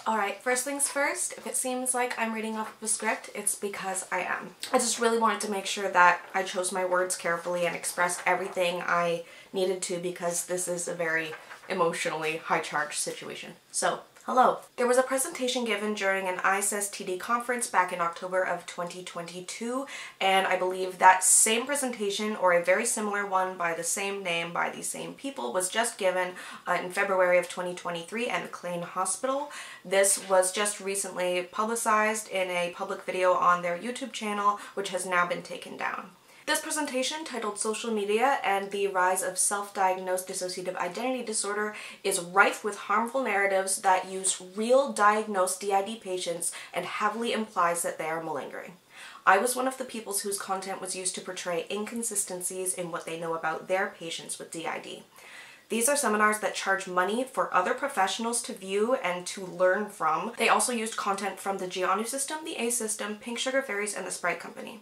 Alright, first things first, if it seems like I'm reading off of a script, it's because I am. I just really wanted to make sure that I chose my words carefully and expressed everything I needed to because this is a very emotionally high-charged situation. So, hello. There was a presentation given during an ISSTD conference back in October of 2022, and I believe that same presentation, or a very similar one by the same name, by the same people, was just given in February of 2023 at McLean Hospital. This was just recently publicized in a public video on their YouTube channel, which has now been taken down. This presentation, titled Social Media and the Rise of Self-Diagnosed Dissociative Identity Disorder, is rife with harmful narratives that use real diagnosed DID patients and heavily implies that they are malingering. I was one of the people whose content was used to portray inconsistencies in what they know about their patients with DID. These are seminars that charge money for other professionals to view and to learn from. They also used content from the Gianu System, the A System, Pink Sugar Fairies, and the Sprite Company.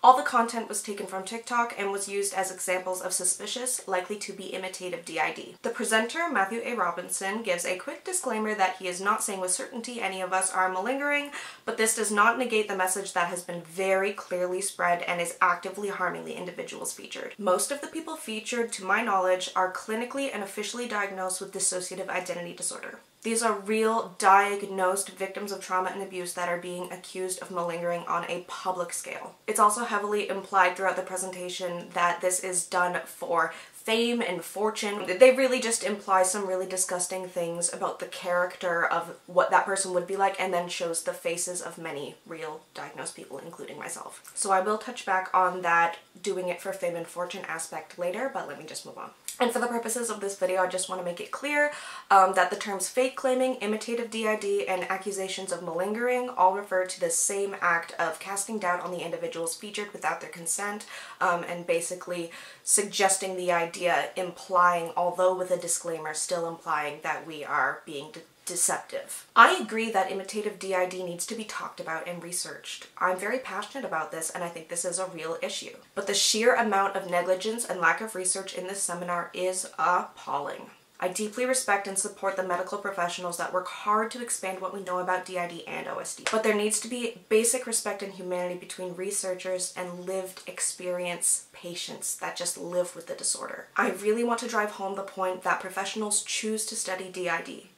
All the content was taken from TikTok and was used as examples of suspicious, likely to be imitative DID. The presenter, Matthew A. Robinson, gives a quick disclaimer that he is not saying with certainty any of us are malingering, but this does not negate the message that has been very clearly spread and is actively harming the individuals featured. Most of the people featured, to my knowledge, are clinically and officially diagnosed with dissociative identity disorder. These are real, diagnosed victims of trauma and abuse that are being accused of malingering on a public scale. It's also heavily implied throughout the presentation that this is done for fame and fortune. They really just imply some really disgusting things about the character of what that person would be like, and then shows the faces of many real diagnosed people, including myself. So I will touch back on that doing it for fame and fortune aspect later, but let me just move on. And for the purposes of this video, I just want to make it clear that the terms fake claiming, imitative DID, and accusations of malingering all refer to the same act of casting doubt on the individuals featured without their consent, and basically suggesting the idea, implying, although with a disclaimer, still implying that we are being deceptive. I agree that imitative DID needs to be talked about and researched. I'm very passionate about this and I think this is a real issue. But the sheer amount of negligence and lack of research in this seminar is appalling. I deeply respect and support the medical professionals that work hard to expand what we know about DID and OSD. But there needs to be basic respect and humanity between researchers and lived experience patients that just live with the disorder. I really want to drive home the point that professionals choose to study DID.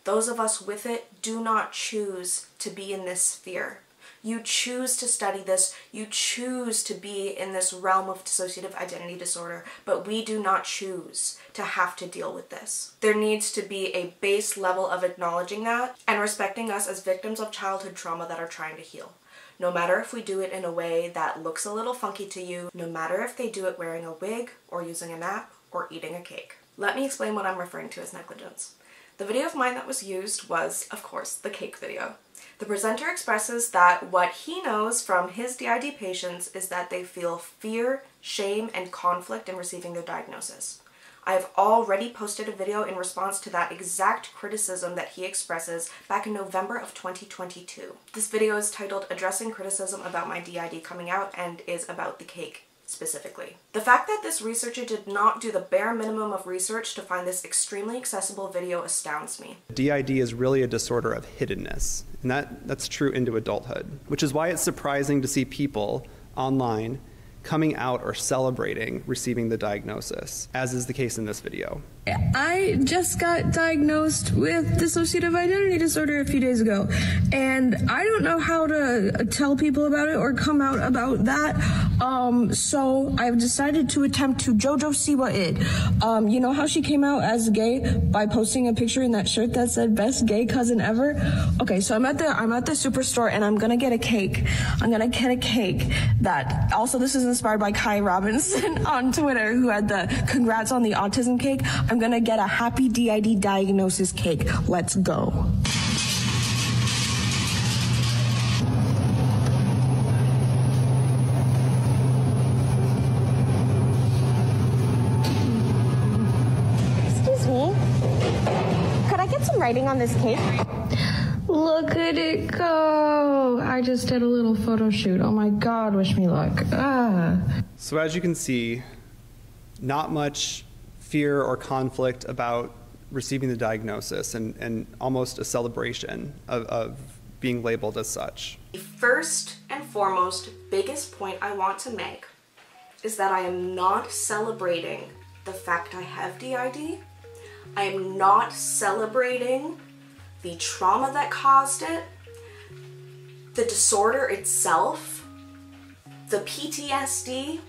Those of us with it do not choose to be in this sphere. You choose to study this, you choose to be in this realm of dissociative identity disorder, but we do not choose to have to deal with this. There needs to be a base level of acknowledging that and respecting us as victims of childhood trauma that are trying to heal. No matter if we do it in a way that looks a little funky to you, no matter if they do it wearing a wig or using a nap or eating a cake. Let me explain what I'm referring to as negligence. The video of mine that was used was, of course, the cake video. The presenter expresses that what he knows from his DID patients is that they feel fear, shame, and conflict in receiving their diagnosis. I have already posted a video in response to that exact criticism that he expresses back in November of 2022. This video is titled Addressing Criticism About My DID Coming Out and is about the cake specifically. The fact that this researcher did not do the bare minimum of research to find this extremely accessible video astounds me. DID is really a disorder of hiddenness, and that's true into adulthood, which is why it's surprising to see people online coming out or celebrating receiving the diagnosis, as is the case in this video. I just got diagnosed with dissociative identity disorder a few days ago, and I don't know how to tell people about it or come out about that, so I've decided to attempt to JoJo Siwa it. You know how she came out as gay by posting a picture in that shirt that said best gay cousin ever? Okay, so I'm at the superstore and I'm gonna get a cake. I'm gonna get a cake that, also this is inspired by Kai Robinson on Twitter, who had the congrats on the autism cake. I'm gonna get a happy DID diagnosis cake. Let's go. Excuse me. Could I get some writing on this cake? Look at it go. I just did a little photo shoot. Oh my God, wish me luck. So as you can see, not much fear or conflict about receiving the diagnosis and almost a celebration of being labeled as such. The first and foremost biggest point I want to make is that I am not celebrating the fact I have DID. I am not celebrating the trauma that caused it, the disorder itself, the PTSD.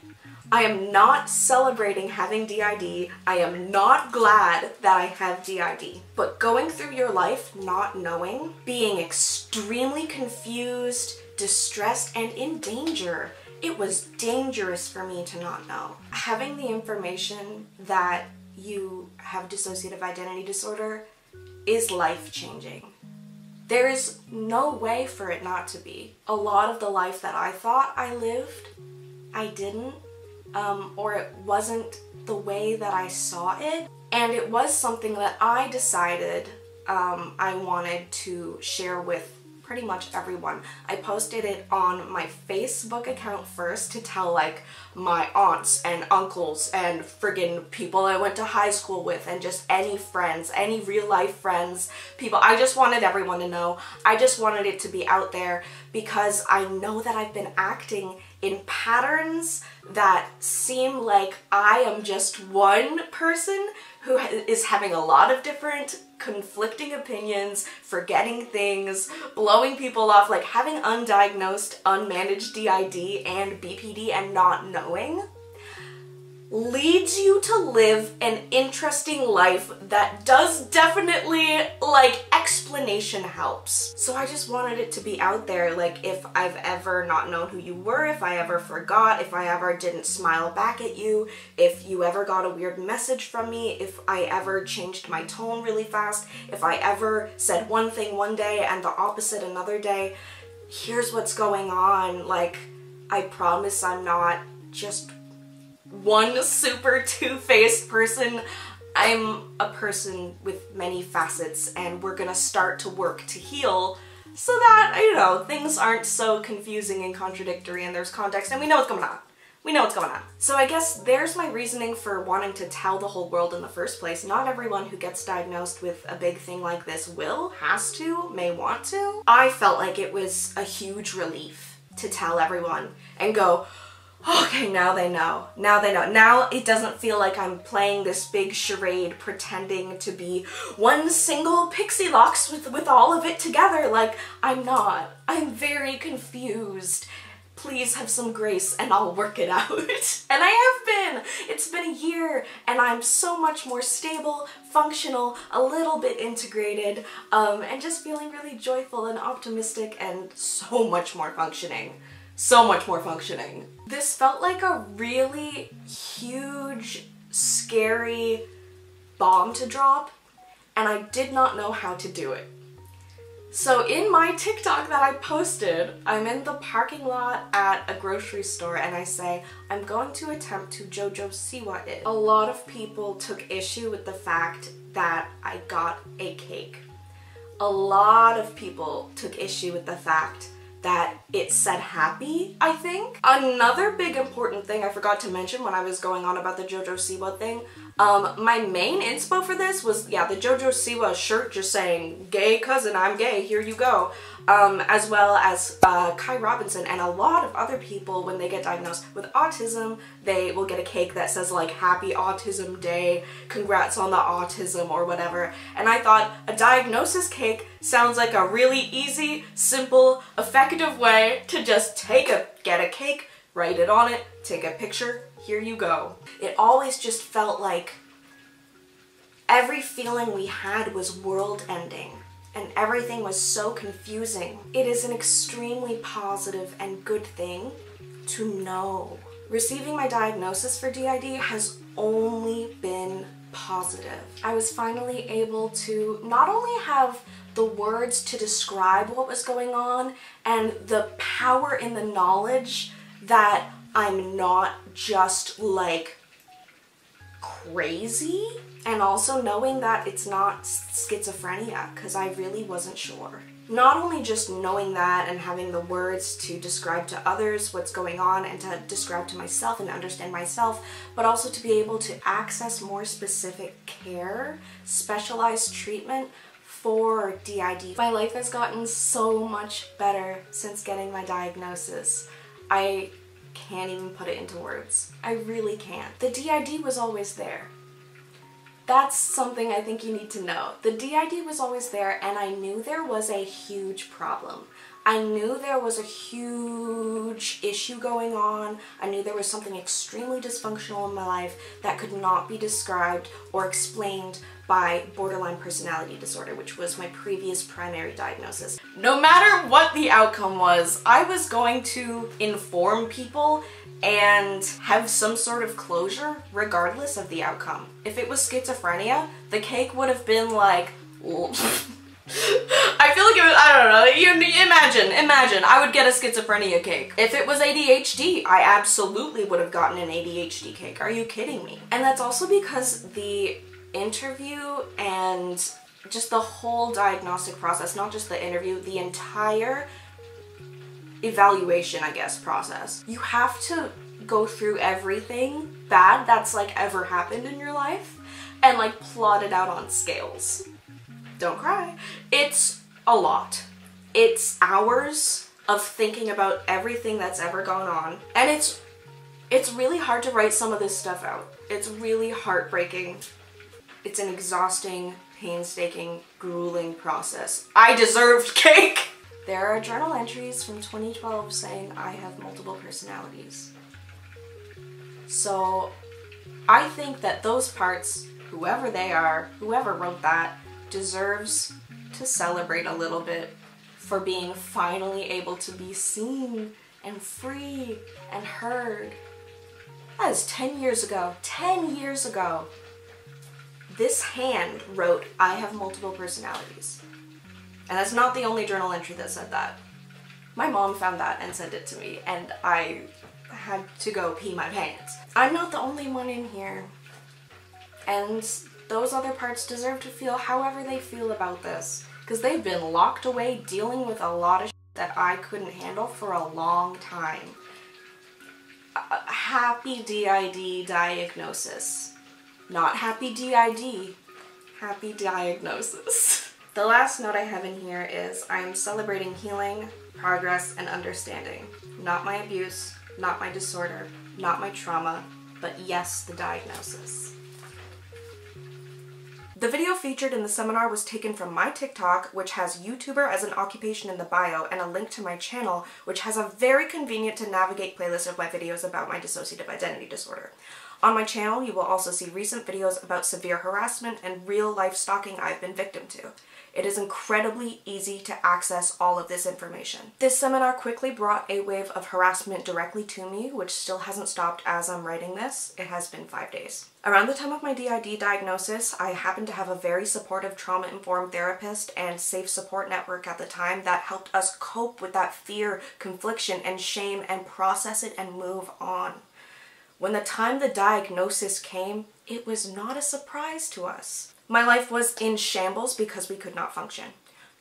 I am not celebrating having DID. I am not glad that I have DID. But going through your life not knowing, being extremely confused, distressed, and in danger. It was dangerous for me to not know. Having the information that you have dissociative identity disorder is life-changing. There is no way for it not to be. A lot of the life that I thought I lived, I didn't. Or it wasn't the way that I saw it. And it was something that I decided I wanted to share with pretty much everyone. I posted it on my Facebook account first to tell like my aunts and uncles and friggin' people I went to high school with and just any friends, any real life friends, people. I just wanted everyone to know. I just wanted it to be out there because I know that I've been acting in patterns that seem like I am just one person who is having a lot of different conflicting opinions, forgetting things, blowing people off, like having undiagnosed, unmanaged DID and BPD and not knowing leads you to live an interesting life that does definitely, like, explanation helps. So I just wanted it to be out there, like, if I've ever not known who you were, if I ever forgot, if I ever didn't smile back at you, if you ever got a weird message from me, if I ever changed my tone really fast, if I ever said one thing one day and the opposite another day, here's what's going on. Like, I promise I'm not just one super two-faced person. I'm a person with many facets, and we're gonna start to work to heal so that, you know, things aren't so confusing and contradictory and there's context and we know what's going on. We know what's going on. So I guess there's my reasoning for wanting to tell the whole world in the first place. Not everyone who gets diagnosed with a big thing like this will, has to, may want to. I felt like it was a huge relief to tell everyone and go, okay, now they know. Now they know. Now it doesn't feel like I'm playing this big charade pretending to be one single Pixielocks with all of it together. Like, I'm not. I'm very confused. Please have some grace and I'll work it out. And I have been. It's been a year and I'm so much more stable, functional, a little bit integrated, and just feeling really joyful and optimistic and so much more functioning. So much more functioning. This felt like a really huge, scary bomb to drop, and I did not know how to do it. So in my TikTok that I posted, I'm in the parking lot at a grocery store and I say, I'm going to attempt to JoJo Siwa it. A lot of people took issue with the fact that I got a cake. A lot of people took issue with the fact that it said happy, I think. Another big important thing I forgot to mention when I was going on about the JoJo Siwa thing, my main inspo for this was, yeah, the JoJo Siwa shirt just saying, gay cousin, I'm gay, here you go. As well as Kai Robinson and a lot of other people, when they get diagnosed with autism, they will get a cake that says like, happy autism day, congrats on the autism or whatever. And I thought a diagnosis cake sounds like a really easy, simple, effective way to just get a cake, write it on it, take a picture, here you go. It always just felt like every feeling we had was world-ending. And everything was so confusing. It is an extremely positive and good thing to know. Receiving my diagnosis for DID has only been positive. I was finally able to not only have the words to describe what was going on and the power in the knowledge that I'm not just like crazy, And also knowing that it's not schizophrenia, because I really wasn't sure. Not only just knowing that and having the words to describe to others what's going on and to describe to myself and understand myself, but also to be able to access more specific care, specialized treatment for DID. My life has gotten so much better since getting my diagnosis. I can't even put it into words. I really can't. The DID was always there. That's something I think you need to know. The DID was always there, and I knew there was a huge problem. I knew there was a huge issue going on. I knew there was something extremely dysfunctional in my life that could not be described or explained by borderline personality disorder, which was my previous primary diagnosis. No matter what the outcome was, I was going to inform people and have some sort of closure regardless of the outcome. If it was schizophrenia, the cake would have been like, I feel like it was, I don't know, imagine, I would get a schizophrenia cake. If it was ADHD, I absolutely would have gotten an ADHD cake. Are you kidding me? And that's also because the interview and just the whole diagnostic process, not just the interview, the entire evaluation, I guess, process. You have to go through everything bad that's like ever happened in your life and like plot it out on scales. Don't cry. It's a lot. It's hours of thinking about everything that's ever gone on. And it's really hard to write some of this stuff out. It's really heartbreaking. It's an exhausting, painstaking, grueling process. I deserved cake! There are journal entries from 2012 saying I have multiple personalities. So I think that those parts, whoever they are, whoever wrote that, deserves to celebrate a little bit for being finally able to be seen and free and heard. That is 10 years ago. 10 years ago. This hand wrote, I have multiple personalities. And that's not the only journal entry that said that. My mom found that and sent it to me, and I had to go pee my pants. I'm not the only one in here. And those other parts deserve to feel however they feel about this, because they've been locked away dealing with a lot of shit that I couldn't handle for a long time. Happy DID diagnosis. Not happy DID, happy diagnosis. The last note I have in here is I am celebrating healing, progress, and understanding. Not my abuse, not my disorder, not my trauma, but yes, the diagnosis. The video featured in the seminar was taken from my TikTok, which has YouTuber as an occupation in the bio, and a link to my channel, which has a very convenient to navigate playlist of my videos about my dissociative identity disorder. On my channel, you will also see recent videos about severe harassment and real-life stalking I've been victim to. It is incredibly easy to access all of this information. This seminar quickly brought a wave of harassment directly to me, which still hasn't stopped as I'm writing this. It has been 5 days. Around the time of my DID diagnosis, I happened to have a very supportive trauma-informed therapist and safe support network at the time that helped us cope with that fear, confliction, and shame and process it and move on. When the time the diagnosis came, it was not a surprise to us. My life was in shambles because we could not function.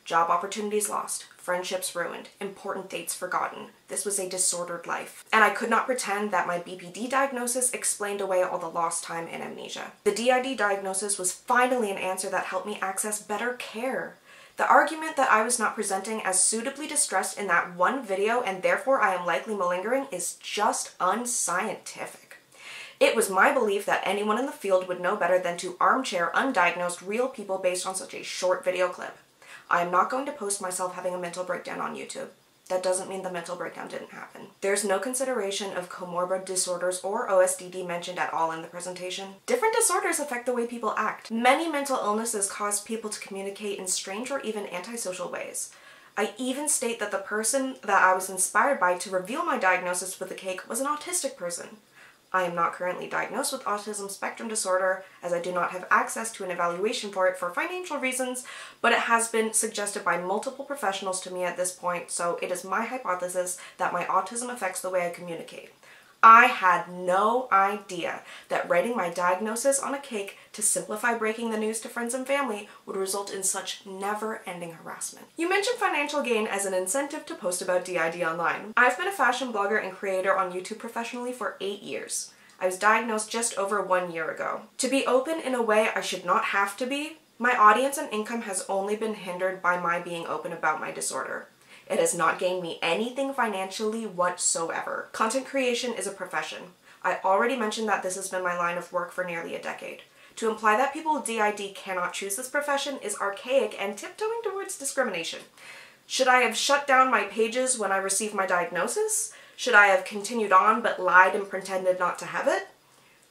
Job opportunities lost, friendships ruined, important dates forgotten. This was a disordered life. And I could not pretend that my BPD diagnosis explained away all the lost time and amnesia. The DID diagnosis was finally an answer that helped me access better care. The argument that I was not presenting as suitably distressed in that one video and therefore I am likely malingering is just unscientific. It was my belief that anyone in the field would know better than to armchair undiagnosed real people based on such a short video clip. I am not going to post myself having a mental breakdown on YouTube. That doesn't mean the mental breakdown didn't happen. There's no consideration of comorbid disorders or OSDD mentioned at all in the presentation. Different disorders affect the way people act. Many mental illnesses cause people to communicate in strange or even antisocial ways. I even state that the person that I was inspired by to reveal my diagnosis with the cake was an autistic person. I am not currently diagnosed with autism spectrum disorder, as I do not have access to an evaluation for it for financial reasons, but it has been suggested by multiple professionals to me at this point, so it is my hypothesis that my autism affects the way I communicate. I had no idea that writing my diagnosis on a cake to simplify breaking the news to friends and family would result in such never-ending harassment. You mentioned financial gain as an incentive to post about DID online. I've been a fashion blogger and creator on YouTube professionally for 8 years. I was diagnosed just over 1 year ago. To be open in a way I should not have to be, my audience and income has only been hindered by my being open about my disorder. It has not gained me anything financially whatsoever. Content creation is a profession. I already mentioned that this has been my line of work for nearly a decade. To imply that people with DID cannot choose this profession is archaic and tiptoeing towards discrimination. Should I have shut down my pages when I received my diagnosis? Should I have continued on but lied and pretended not to have it?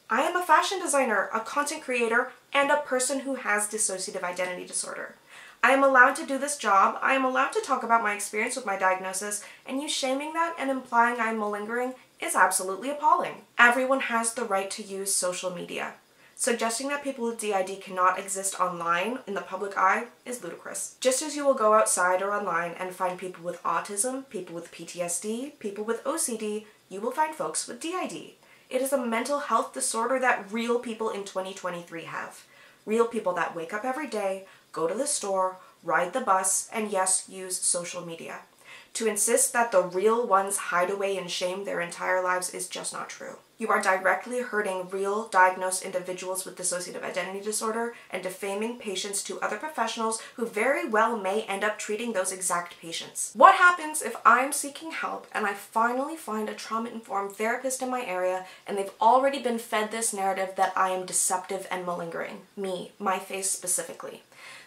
I am a fashion designer, a content creator, and a person who has dissociative identity disorder. I am allowed to do this job, I am allowed to talk about my experience with my diagnosis, and you shaming that and implying I am malingering is absolutely appalling. Everyone has the right to use social media. Suggesting that people with DID cannot exist online in the public eye is ludicrous. Just as you will go outside or online and find people with autism, people with PTSD, people with OCD, you will find folks with DID. It is a mental health disorder that real people in 2023 have. Real people that wake up every day, go to the store, ride the bus, and yes, use social media. To insist that the real ones hide away in shame their entire lives is just not true. You are directly hurting real diagnosed individuals with dissociative identity disorder and defaming patients to other professionals who very well may end up treating those exact patients. What happens if I'm seeking help and I finally find a trauma-informed therapist in my area and they've already been fed this narrative that I am deceptive and malingering? Me, my face specifically.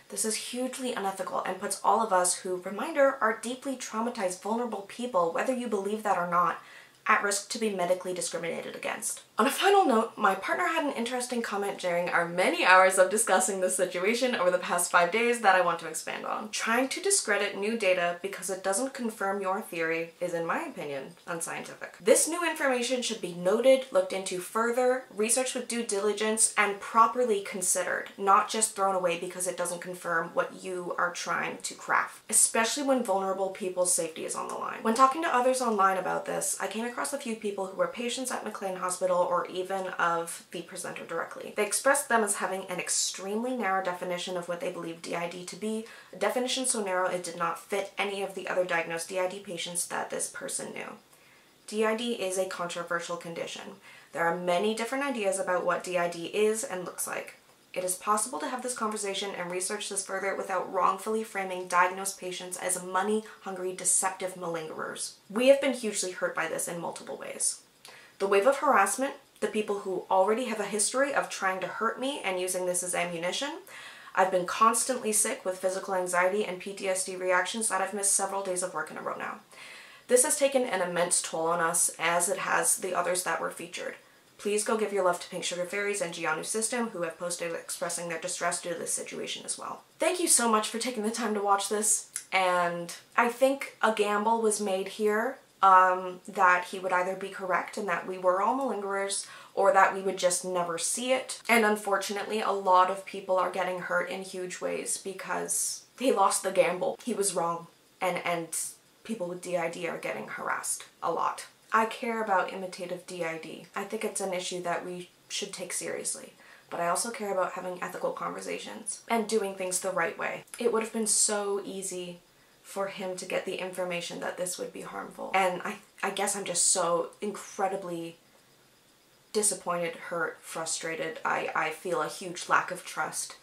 This is hugely unethical and puts all of us who, reminder, are deeply traumatized, vulnerable people, whether you believe that or not, at risk to be medically discriminated against. On a final note, my partner had an interesting comment during our many hours of discussing this situation over the past 5 days that I want to expand on. Trying to discredit new data because it doesn't confirm your theory is, in my opinion, unscientific. This new information should be noted, looked into further, researched with due diligence, and properly considered, not just thrown away because it doesn't confirm what you are trying to craft, especially when vulnerable people's safety is on the line. When talking to others online about this, I came across a few people who were patients at McLean Hospital or even of the presenter directly. They expressed them as having an extremely narrow definition of what they believed DID to be, a definition so narrow it did not fit any of the other diagnosed DID patients that this person knew. DID is a controversial condition. There are many different ideas about what DID is and looks like. It is possible to have this conversation and research this further without wrongfully framing diagnosed patients as money-hungry, deceptive malingerers. We have been hugely hurt by this in multiple ways. The wave of harassment, the people who already have a history of trying to hurt me and using this as ammunition. I've been constantly sick with physical anxiety and PTSD reactions that I've missed several days of work in a row now. This has taken an immense toll on us, as it has the others that were featured. Please go give your love to Pink Sugar Fairies and Gianu System, who have posted expressing their distress due to this situation as well. Thank you so much for taking the time to watch this, and I think a gamble was made here that he would either be correct and that we were all malingerers, or that we would just never see it. And unfortunately, a lot of people are getting hurt in huge ways because they lost the gamble. He was wrong, and people with DID are getting harassed a lot. I care about imitative DID. I think it's an issue that we should take seriously. But I also care about having ethical conversations and doing things the right way. It would have been so easy for him to get the information that this would be harmful. And I guess I'm just so incredibly disappointed, hurt, frustrated. I feel a huge lack of trust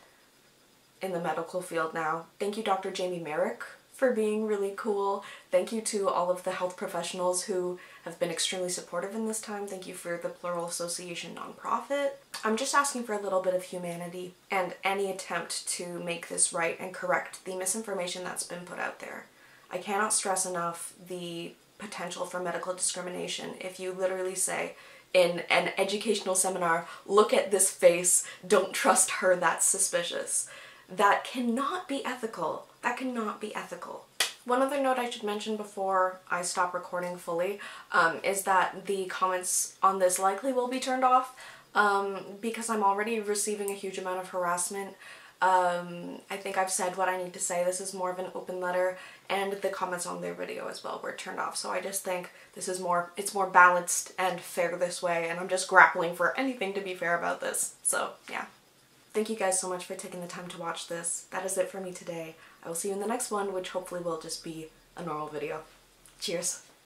in the medical field now. Thank you, Dr. Jamie Merrick, for being really cool. Thank you to all of the health professionals who have been extremely supportive in this time. Thank you for the Plural Association nonprofit. I'm just asking for a little bit of humanity and any attempt to make this right and correct the misinformation that's been put out there. I cannot stress enough the potential for medical discrimination if you literally say in an educational seminar, look at this face, don't trust her, that's suspicious. That cannot be ethical. That cannot be ethical. One other note I should mention before I stop recording fully is that the comments on this likely will be turned off because I'm already receiving a huge amount of harassment. I think I've said what I need to say. This is more of an open letter, and the comments on their video as well were turned off. So I just think this is it's more balanced and fair this way, and I'm just grappling for anything to be fair about this. So yeah. Thank you guys so much for taking the time to watch this. That is it for me today. I will see you in the next one, which hopefully will just be a normal video. Cheers.